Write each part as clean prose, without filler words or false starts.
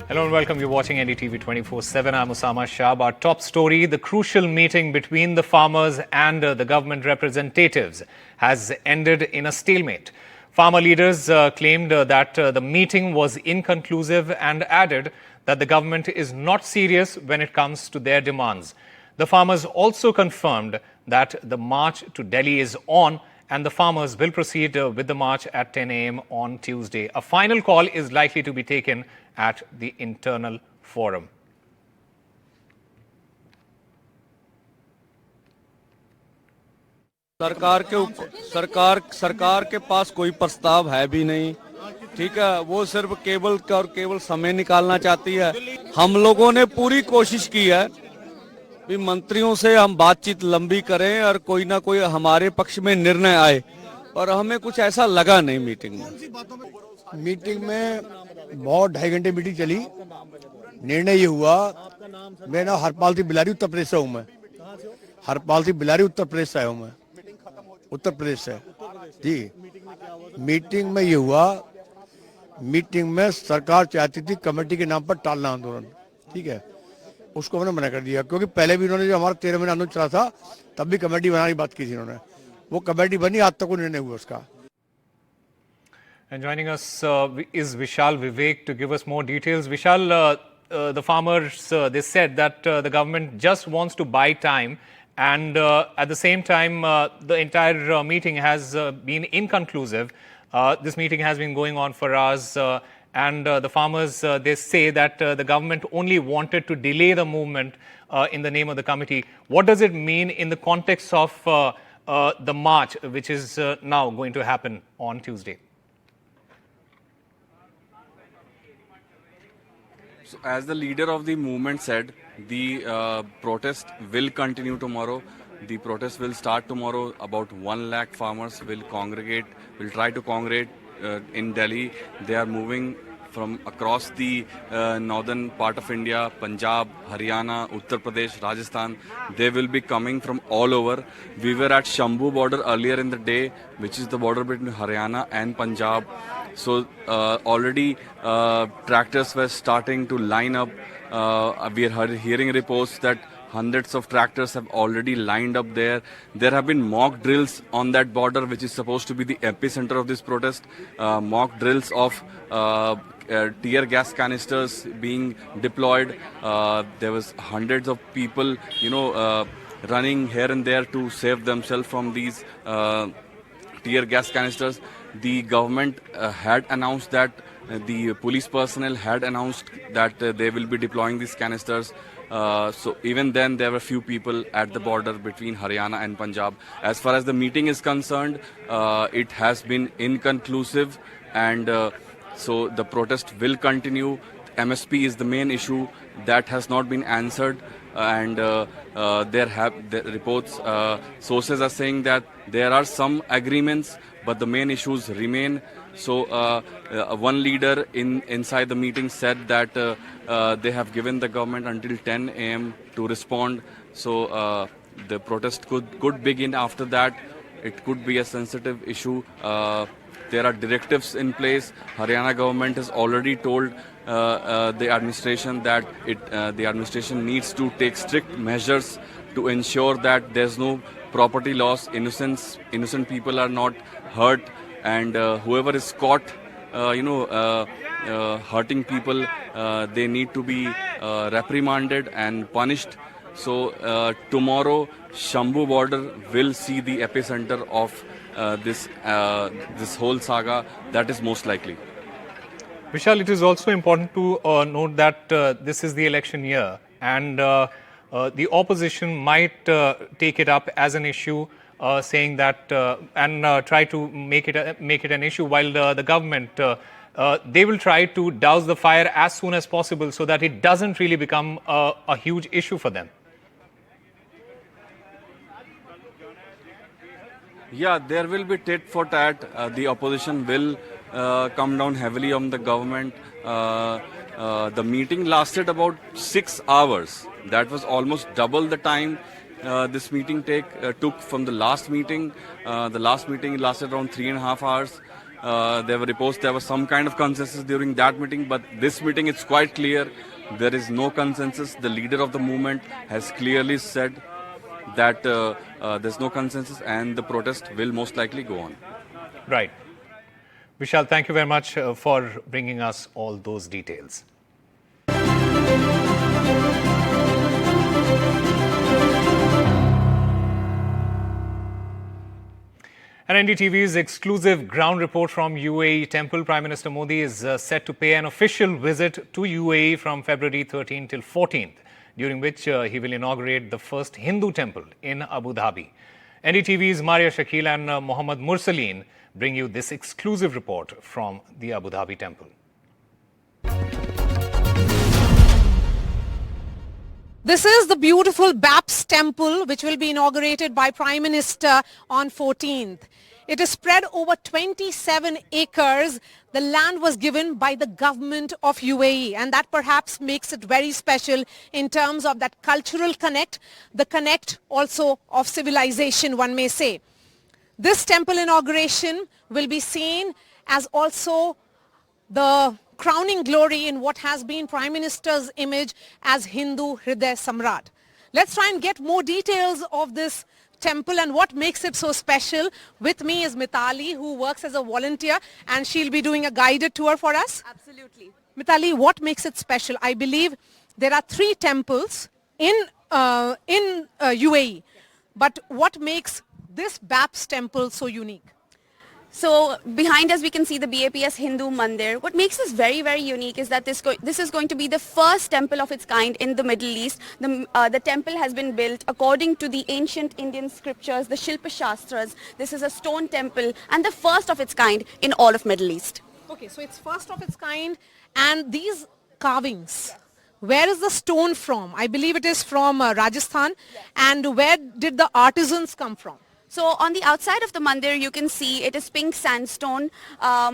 Hello and welcome. You're watching NDTV 24/7. I'm Osama Shah. Our top story, the crucial meeting between the farmers and the government representatives has ended in a stalemate. Farmer leaders claimed that the meeting was inconclusive and added that the government is not serious when it comes to their demands. The farmers also confirmed that the march to Delhi is on and the farmers will proceed with the march at 10 a.m. on Tuesday. A final call is likely to be taken at the internal forum. सरकार के पास कोई प्रस्ताव है भी नहीं, ठीक है। वो सिर्फ केवल समय निकालना चाहती है। हम लोगों ने पूरी कोशिश की है भी मंत्रियों से हम बातचीत लंबी करें और कोई ना कोई हमारे पक्ष में निर्णय आए, और हमें कुछ ऐसा लगा नहीं। मीटिंग में बहुत 2.5 घंटे मीटिंग चली। निर्णय ये हुआ, मैं ना हरपाल से बिलारी उत्तर प्रदेश से हूँ। मैं हरपाल से बिलारी उत्तर प्रदेश से आया हूँ। मैं उत्तर प्रदेश से जी। मीटिंग में ये हुआ, मीटिंग में सरकार चाहती थी कमेटी के नाम पर टालना आंदोलन, ठीक है। उसको मैंने मना कर दिया, क्योंकि पहले भी उन्होंने जो हमारा 13 महीने आंदोलन चला था तब भी कमेटी बनाने की बात की थी उन्होंने। वो कमेटी बनी, आज तक वो निर्णय हुआ उसका। And joining us is Vishal Vivek to give us more details. Vishal, the farmers, they said that the government just wants to buy time, and at the same time, the entire meeting has been inconclusive. This meeting has been going on for hours, and the farmers, they say that the government only wanted to delay the movement in the name of the committee. What does it mean in the context of the march, which is now going to happen on Tuesday? So, as the leader of the movement said, the protest will continue tomorrow. The protest will start tomorrow. About 1 lakh farmers will try to congregate in Delhi. They are moving from across the northern part of India, Punjab, Haryana, Uttar Pradesh, Rajasthan. They will be coming from all over. We were at Singhu border earlier in the day, which is the border between Haryana and Punjab. So already tractors were starting to line up. We are hearing reports that hundreds of tractors have already lined up there. There have been mock drills on that border, which is supposed to be the epicenter of this protest. Mock drills of tear gas canisters being deployed. There was hundreds of people, running here and there to save themselves from these tear gas canisters. The government had announced that the police personnel had announced that they will be deploying these canisters. So even then, there were few people at the border between Haryana and Punjab. As far as the meeting is concerned, it has been inconclusive, and so the protest will continue. MSP is the main issue that has not been answered, and there have the reports. Sources are saying that there are some agreements, but the main issues remain. So one leader inside the meeting said that they have given the government until 10 a.m. to respond. So the protest could begin after that. It could be a sensitive issue. There are directives in place. Haryana government has already told the administration that the administration needs to take strict measures to ensure that there's no property loss, innocent people are not hurt, and whoever is caught, hurting people, they need to be reprimanded and punished. So tomorrow, Singhu border will see the epicenter of this whole saga. That is most likely. Vishal, it is also important to note that this is the election year, and the opposition might take it up as an issue, saying that and try to make it an issue, while the government they will try to douse the fire as soon as possible so that it doesn't really become a huge issue for them. Yeah, there will be tit for tat. The opposition will come down heavily on the government. The meeting lasted about 6 hours. That was almost double the time this meeting took from the last meeting. The last meeting lasted around 3.5 hours. There were reports there was some kind of consensus during that meeting, but this meeting it's quite clear there is no consensus. The leader of the movement has clearly said that there's no consensus and the protest will most likely go on. Right. Vishal, thank you very much for bringing us all those details. And NDTV's exclusive ground report from UAE Temple. Prime Minister Modi is set to pay an official visit to UAE from February 13 till 14th, during which he will inaugurate the first Hindu temple in Abu Dhabi. NDTV's Maria Shakil and Mohammad Mursaleen bring you this exclusive report from the Abu Dhabi temple. This is the beautiful BAPS Temple, which will be inaugurated by Prime Minister on 14th. It is spread over 27 acres. The land was given by the government of UAE, and that perhaps makes it very special in terms of that cultural connect, the connect also of civilization, one may say. This temple inauguration will be seen as also the crowning glory in what has been Prime Minister's image as Hindu Hriday Samrat. Let's try and get more details of this temple and what makes it so special. With me is Mitali, who works as a volunteer, and she'll be doing a guided tour for us. Absolutely. Mitali, what makes it special? I believe there are 3 temples in UAE, but what makes this BAPS temple so unique? So behind us we can see the BAPS Hindu Mandir. What makes this very, very unique is that this is going to be the first temple of its kind in the Middle East. The temple has been built according to the ancient Indian scriptures, the Shilpa Shastras. This is a stone temple and the first of its kind in all of Middle East. Okay, so it's first of its kind, and these carvings, where is the stone from? I believe it is from Rajasthan. And where did the artisans come from? So on the outside of the mandir, you can see it is pink sandstone,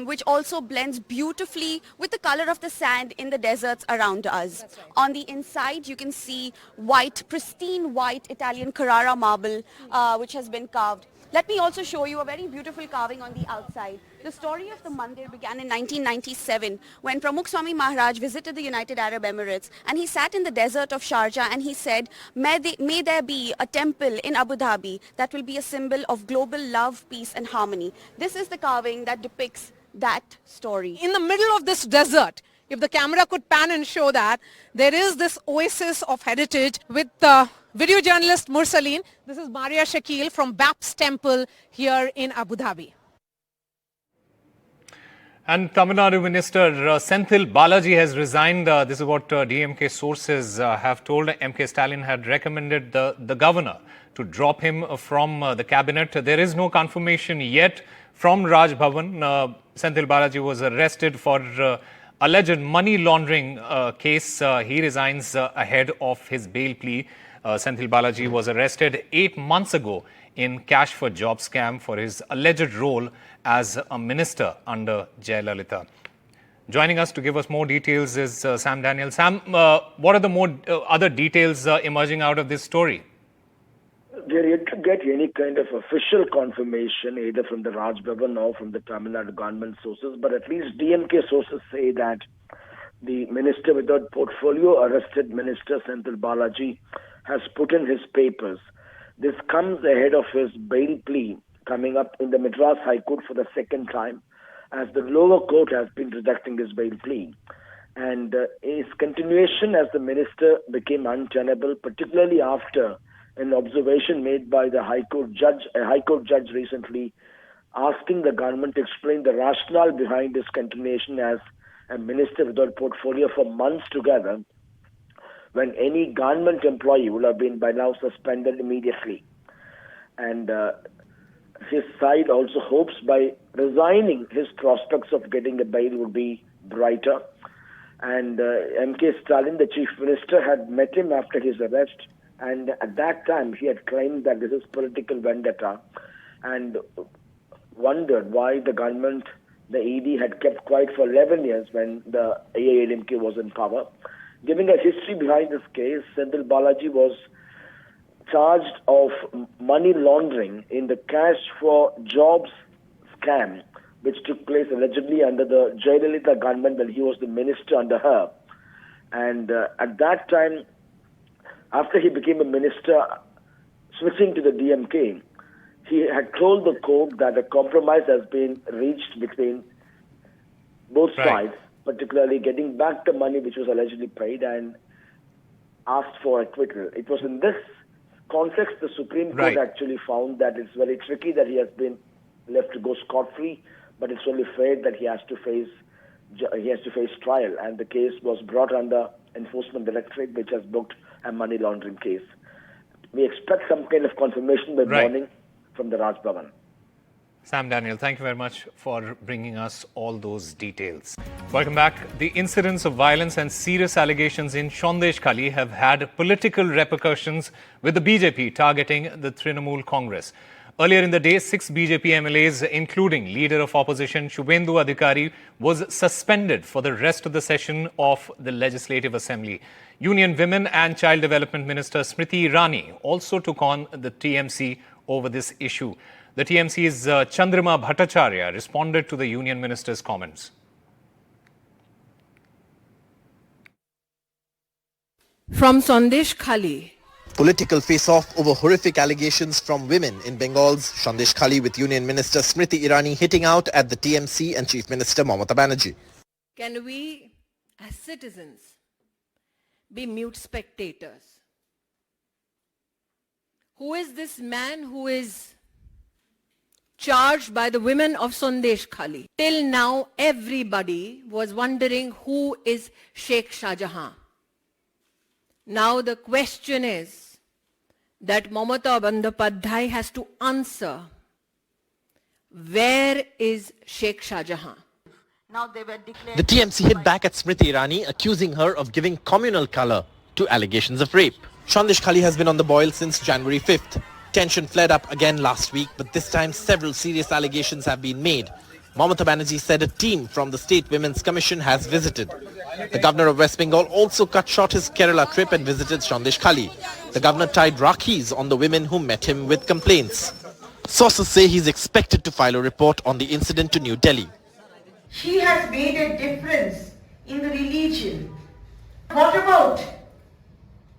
which also blends beautifully with the color of the sand in the deserts around us. That's right. On the inside, you can see white, pristine white Italian Carrara marble, which has been carved. Let me also show you a very beautiful carving on the outside. The story of the mandir began in 1997 when Pramukh Swami Maharaj visited the United Arab Emirates, and he sat in the desert of Sharjah and he said, may there be a temple in Abu Dhabi that will be a symbol of global love, peace and harmony. This is the carving that depicts that story. In the middle of this desert, if the camera could pan and show that, there is this oasis of heritage with video journalist Mursaleen. This is Maria Shakil from BAPS Temple here in Abu Dhabi. And Tamil Nadu Minister Senthil Balaji has resigned. This is what DMK sources have told. MK Stalin had recommended the governor to drop him from the cabinet. There is no confirmation yet from Raj Bhavan. Senthil Balaji was arrested for alleged money laundering case. He resigns ahead of his bail plea. Senthil Balaji was arrested 8 months ago in cash for job scam for his alleged role as a minister under Jayalalitha. Joining us to give us more details is Sam Daniel. Sam, what are the more other details emerging out of this story? We are yet to get any kind of official confirmation either from the Raj Bhavan or from the Tamil Nadu government sources, but at least DMK sources say that the minister without portfolio, arrested minister Senthil Balaji, has put in his papers. This comes ahead of his bail plea coming up in the Madras High Court for the second time, as the lower court has been rejecting his bail plea. And his continuation as the minister became untenable, particularly after an observation made by the High Court judge recently, asking the government to explain the rationale behind his continuation as a minister without portfolio for months together, when any government employee would have been by now suspended immediately. And his side also hopes by resigning, his prospects of getting a bail would be brighter. And MK Stalin, the chief minister, had met him after his arrest, and at that time he had claimed that this is political vendetta and wondered why the government, the ED, had kept quiet for 11 years when the AIADMK was in power. Giving a history behind this case, Senthil Balaji was charged of money laundering in the cash for jobs scam which took place allegedly under the Jayalalitha government when he was the minister under her. And at that time, after he became a minister, switching to the DMK, he had told the court that a compromise has been reached between both sides, particularly getting back the money which was allegedly paid and asked for acquittal. It was in this context the Supreme Court actually found that it's very tricky that he has been left to go scot-free, but it's only fair that he has to face trial. And the case was brought under Enforcement Directorate, which has booked a money laundering case. We expect some kind of confirmation by morning from the Raj Bhavan. Sam Daniel, thank you very much for bringing us all those details. Welcome back. The incidents of violence and serious allegations in Sandesh Khali have had political repercussions, with the BJP targeting the Trinamool Congress. Earlier in the day, 6 BJP MLAs, including Leader of Opposition Shubhendu Adhikari, was suspended for the rest of the session of the Legislative Assembly. Union Women and Child Development Minister Smriti Irani also took on the TMC over this issue. The TMC's Chandrima Bhattacharya responded to the Union Minister's comments. From Sandesh Khali. Political face-off over horrific allegations from women in Bengal's Sandesh Khali, with Union Minister Smriti Irani hitting out at the TMC and Chief Minister Mamata Banerjee. Can we, as citizens, be mute spectators? Who is this man who is charged by the women of Sandesh Khali? Till now, everybody was wondering who is Sheikh Shah Jahan. Now the question is that Mamata Bandyopadhyay has to answer, where is Sheikh Shah Jahan? The TMC hit back at Smriti Irani, accusing her of giving communal colour to allegations of rape. Sandesh Khali has been on the boil since January 5th. Tension flared up again last week, but this time several serious allegations have been made. Mamata Banerjee said a team from the State Women's Commission has visited. The governor of West Bengal also cut short his Kerala trip and visited Sandesh Khali. The governor tied rakhis on the women who met him with complaints. Sources say he's expected to file a report on the incident to New Delhi. She has made a difference in the religion. What about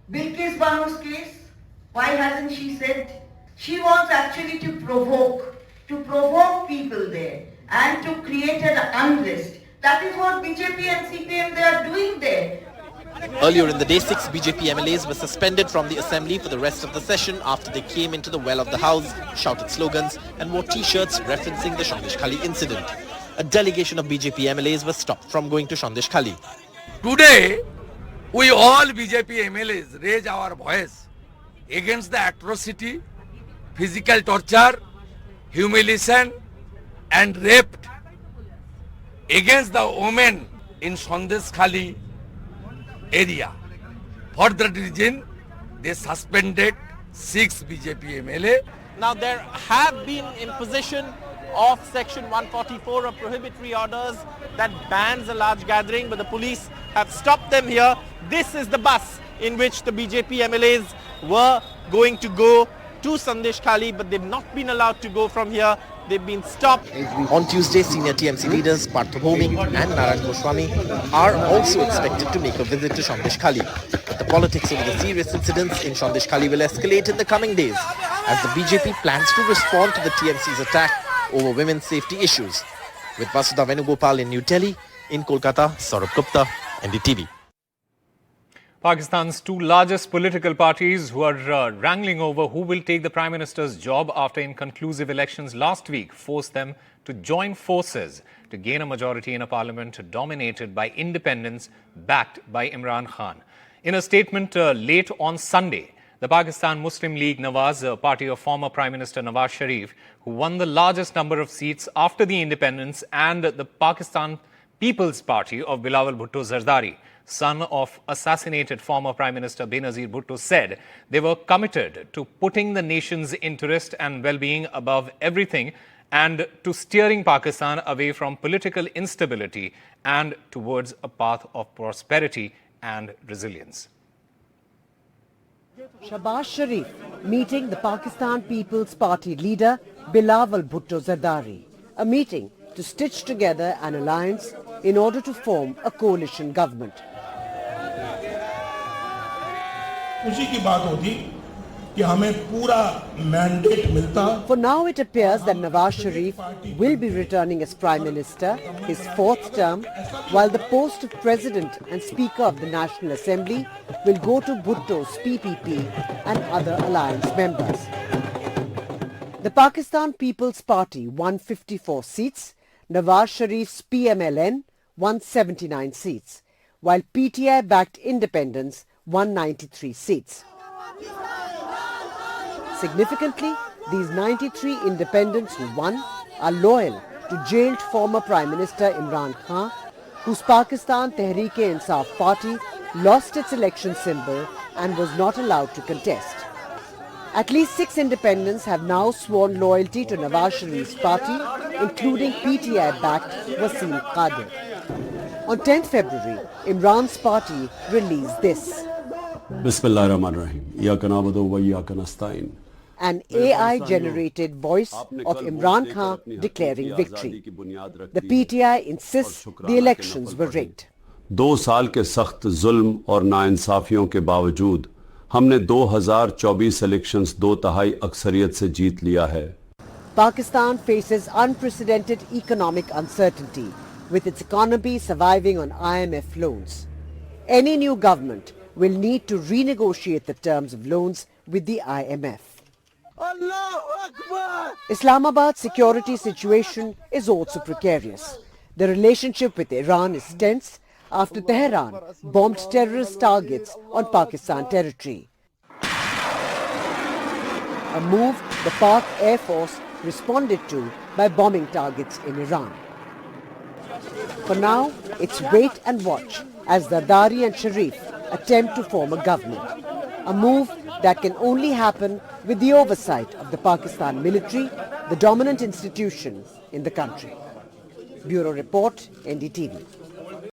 Bilkis Banu's case? Why hasn't she said? She wants actually to provoke people there and to create an unrest. That is what BJP and CPM they are doing there. Earlier in the day, 6 BJP MLAs were suspended from the assembly for the rest of the session after they came into the well of the house, shouted slogans and wore t-shirts referencing the Sandesh Khali incident. A delegation of BJP MLAs was stopped from going to Sandesh Khali. Today, we all BJP MLAs raise our voice against the atrocity, physical torture, humiliation and rape against the women in Sandesh Khali area. For that reason, they suspended 6 BJP MLA. Now there have been imposition of Section 144 of prohibitory orders that bans a large gathering, but the police have stopped them here. This is the bus in which the BJP MLAs were going to go to Sandesh Khali, but they've not been allowed to go from here. They've been stopped. On Tuesday, senior TMC leaders Partha Bhomik and Narayan Goswami are also expected to make a visit to Sandesh Khali. The politics over the serious incidents in Sandesh Khali will escalate in the coming days as the BJP plans to respond to the TMC's attack over women's safety issues. With Vasudha Venugopal in New Delhi, in Kolkata, Saurabh Gupta, NDTV. Pakistan's 2 largest political parties, who are wrangling over who will take the Prime Minister's job after inconclusive elections last week, forced them to join forces to gain a majority in a parliament dominated by independents backed by Imran Khan. In a statement late on Sunday, the Pakistan Muslim League Nawaz, a party of former Prime Minister Nawaz Sharif, who won the largest number of seats after the independents, and the Pakistan People's Party of Bilawal Bhutto Zardari, son of assassinated former Prime Minister Benazir Bhutto, said they were committed to putting the nation's interest and well-being above everything and to steering Pakistan away from political instability and towards a path of prosperity and resilience. Shahbaz Sharif meeting the Pakistan People's Party leader Bilawal Bhutto Zardari, a meeting to stitch together an alliance in order to form a coalition government. उसी की बात होती कि हमें पूरा mandate मिलता. For now, it appears that Nawaz Sharif will be returning as Prime Minister, his fourth term, while the post of President and Speaker of the National Assembly will go to Bhutto's PPP and other alliance members. The Pakistan People's Party won 54 seats, Nawaz Sharif's PMLN won 79 seats, while PTI-backed independents won 93 seats. Significantly, these 93 independents who won are loyal to jailed former Prime Minister Imran Khan, whose Pakistan Tehreek-e-Insaf party lost its election symbol and was not allowed to contest. At least 6 independents have now sworn loyalty to Nawaz Sharif's party, including PTI-backed Wasim Qadir. On 10th February, Imran's party released this. Bismillahirrahmanirrahim. Iyyaka na'budu wa iyyaka nasta'in. An AI-generated voice of Imran Khan declaring victory. The PTI insists the elections were rigged. 2 साल के सख्त जुल्म और नाइंसाफियों के बावजूद हमने 2024 elections 2/3 अक्सरियत से जीत लिया है. Pakistan faces unprecedented economic uncertainty, with its economy surviving on IMF loans. Any new government will need to renegotiate the terms of loans with the IMF. Islamabad's security situation is also precarious. The relationship with Iran is tense after Tehran bombed terrorist targets on Pakistan territory. A move the Pak Air Force responded to by bombing targets in Iran. For now, it's wait and watch as Zardari and Sharif attempt to form a government. A move that can only happen with the oversight of the Pakistan military, the dominant institution in the country. Bureau Report, NDTV.